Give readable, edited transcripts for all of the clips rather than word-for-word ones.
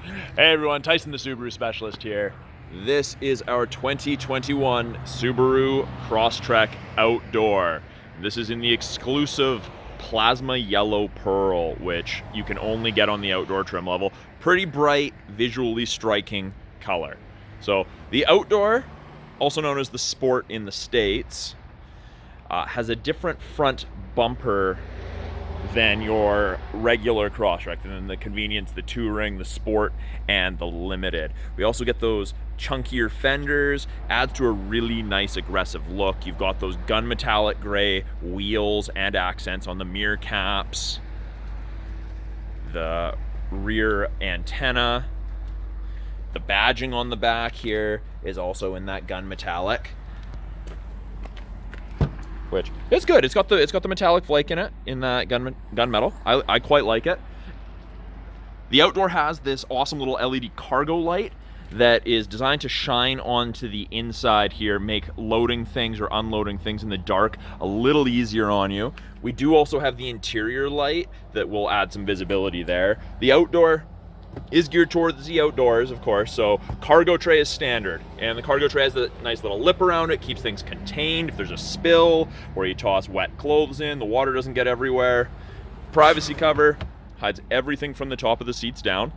Hey everyone, Tyson the Subaru specialist here. This is our 2021 Subaru Crosstrek Outdoor. This is in the exclusive Plasma Yellow Pearl, which you can only get on the outdoor trim level. Pretty bright, visually striking color. So the Outdoor, also known as the Sport in the States, has a different front bumper than your regular Crosstrek, and then the convenience, the Touring, the Sport, and the Limited. We also get those chunkier fenders, adds to a really nice aggressive look. You've got those gunmetallic gray wheels and accents on the mirror caps, the rear antenna. The badging on the back here is also in that gunmetallic, which is good. It's got the metallic flake in it, in that gunmetal. I quite like it. The Outdoor has this awesome little LED cargo light that is designed to shine onto the inside here, make loading things or unloading things in the dark a little easier on you. We do also have the interior light that will add some visibility there. The Outdoor is geared towards the outdoors, of course, so cargo tray is standard, and the cargo tray has a nice little lip around it, keeps things contained. If there's a spill where you toss wet clothes in, the water doesn't get everywhere. Privacy cover hides everything from the top of the seats down.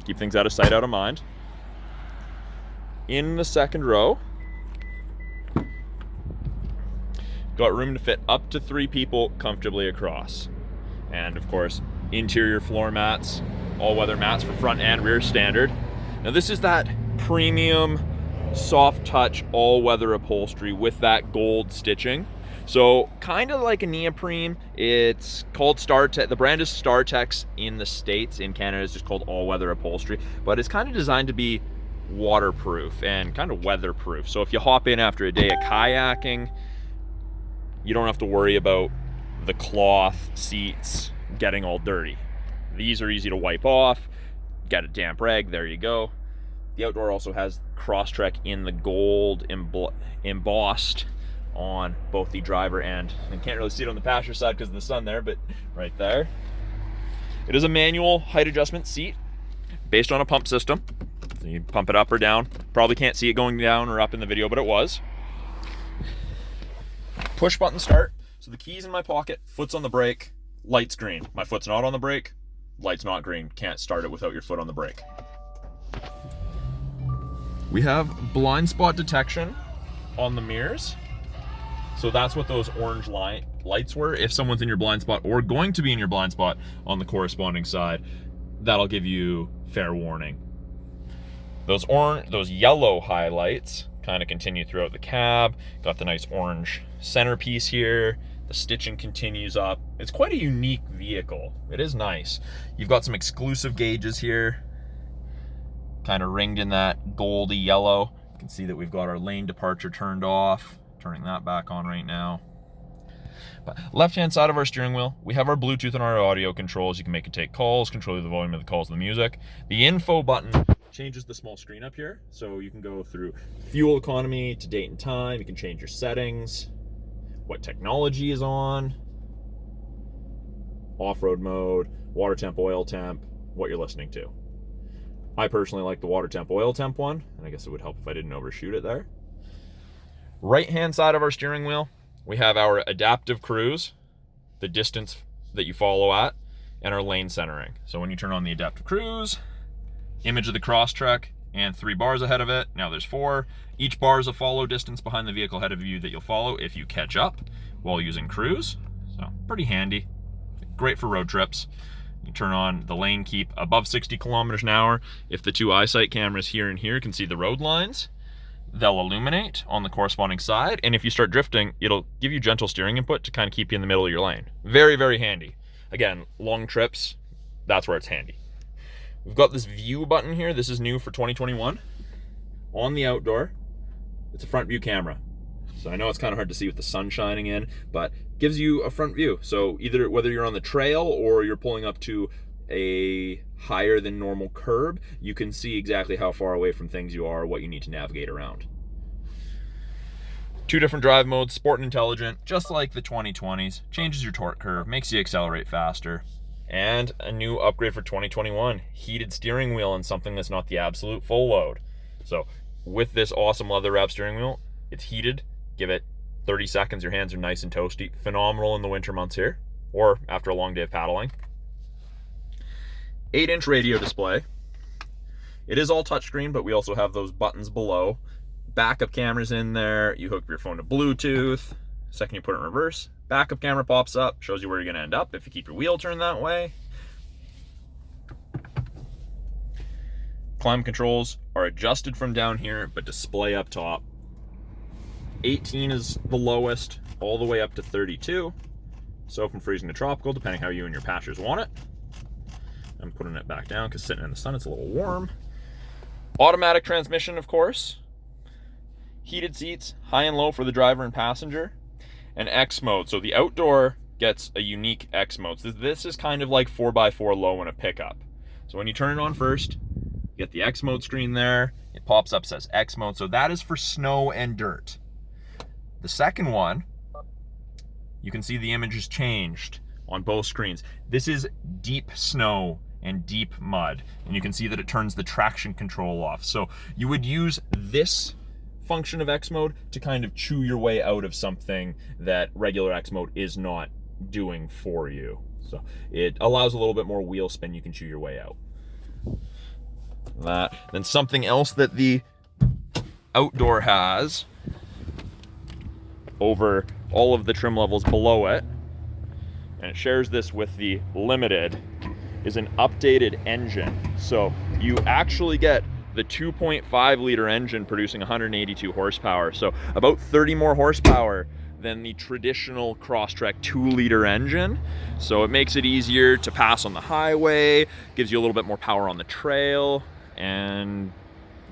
Keep things out of sight, out of mind. In the second row, got room to fit up to 3 people comfortably across. And of course, interior floor mats, all-weather mats for front and rear standard. Now this is that premium soft touch all-weather upholstery with that gold stitching. So kind of like a neoprene. It's called StarTex. The brand is StarTex in the States. In Canada it's just called all-weather upholstery, but it's kind of designed to be waterproof and kind of weatherproof. So if you hop in after a day of kayaking, you don't have to worry about the cloth seats getting all dirty. These are easy to wipe off. Get a damp rag, there you go. The Outdoor also has Crosstrek in the gold embossed on both the driver and can't really see it on the passenger side because of the sun there, but right there. It is a manual height adjustment seat based on a pump system. So you pump it up or down. Probably can't see it going down or up in the video, but it was. Push button start. So the key's in my pocket, foot's on the brake, light's green. My foot's not on the brake, light's not green. Can't start it without your foot on the brake. We have blind spot detection on the mirrors. So that's what those orange lights were. If someone's in your blind spot or going to be in your blind spot on the corresponding side, that'll give you fair warning. Those yellow highlights kind of continue throughout the cab. Got the nice orange centerpiece here. The stitching continues up. It's quite a unique vehicle. It is nice. You've got some exclusive gauges here, kind of ringed in that goldy yellow. You can see that we've got our lane departure turned off. Turning that back on right now. But left-hand side of our steering wheel, we have our Bluetooth and our audio controls. You can make and take calls, control the volume of the calls and the music. The info button changes the small screen up here. So you can go through fuel economy to date and time. You can change your settings, what technology is on, off-road mode, water temp, oil temp, what you're listening to. I personally like the water temp, oil temp one, and I guess it would help if I didn't overshoot it there. Right-hand side of our steering wheel, we have our adaptive cruise, the distance that you follow at, and our lane centering. So when you turn on the adaptive cruise, image of the Crosstrek, and 3 bars ahead of it. Now there's 4. Each bar is a follow distance behind the vehicle ahead of you that you'll follow if you catch up while using cruise. So pretty handy. Great for road trips. You turn on the lane keep above 60 kilometers an hour. If the 2 eyesight cameras here and here can see the road lines, they'll illuminate on the corresponding side. And if you start drifting, it'll give you gentle steering input to kind of keep you in the middle of your lane. Very, very handy. Again, long trips, that's where it's handy. We've got this view button here. This is new for 2021. On the Outdoor, it's a front view camera. So I know it's kind of hard to see with the sun shining in, but gives you a front view. So either whether you're on the trail or you're pulling up to a higher than normal curb, you can see exactly how far away from things you are, what you need to navigate around. 2 different drive modes, Sport and Intelligent, just like the 2020s. Changes your torque curve, makes you accelerate faster. And a new upgrade for 2021, heated steering wheel and something that's not the absolute full load. So with this awesome leather wrap steering wheel, it's heated. Give it 30 seconds, your hands are nice and toasty. Phenomenal in the winter months here, or after a long day of paddling. 8-inch radio display. It is all touchscreen, but we also have those buttons below. Backup cameras in there. You hook your phone to Bluetooth. Second you put it in reverse, backup camera pops up, shows you where you're going to end up if you keep your wheel turned that way. Climate controls are adjusted from down here, but display up top. 18 is the lowest, all the way up to 32. So from freezing to tropical, depending how you and your patchers want it. I'm putting it back down because sitting in the sun, it's a little warm. Automatic transmission, of course. Heated seats, high and low for the driver and passenger. And X mode. So the outdoor gets a unique X mode. So this is kind of like 4x4 low in a pickup. So when you turn it on first, you get the X mode screen there. It pops up, says X mode. So that is for snow and dirt. The second one, you can see the image is changed on both screens. This is deep snow and deep mud. And you can see that it turns the traction control off. So you would use this function of X mode to kind of chew your way out of something that regular X mode is not doing for you. So it allows a little bit more wheel spin, you can chew your way out. Then something else that the outdoor has over all of the trim levels below it, and it shares this with the Limited, is an updated engine. So you actually get the 2.5 liter engine producing 182 horsepower. So about 30 more horsepower than the traditional Crosstrek 2-liter engine. So it makes it easier to pass on the highway, gives you a little bit more power on the trail, and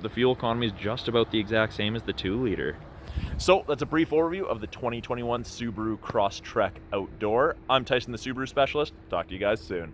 the fuel economy is just about the exact same as the 2-liter. So that's a brief overview of the 2021 Subaru Crosstrek Outdoor. I'm Tyson, the Subaru specialist. Talk to you guys soon.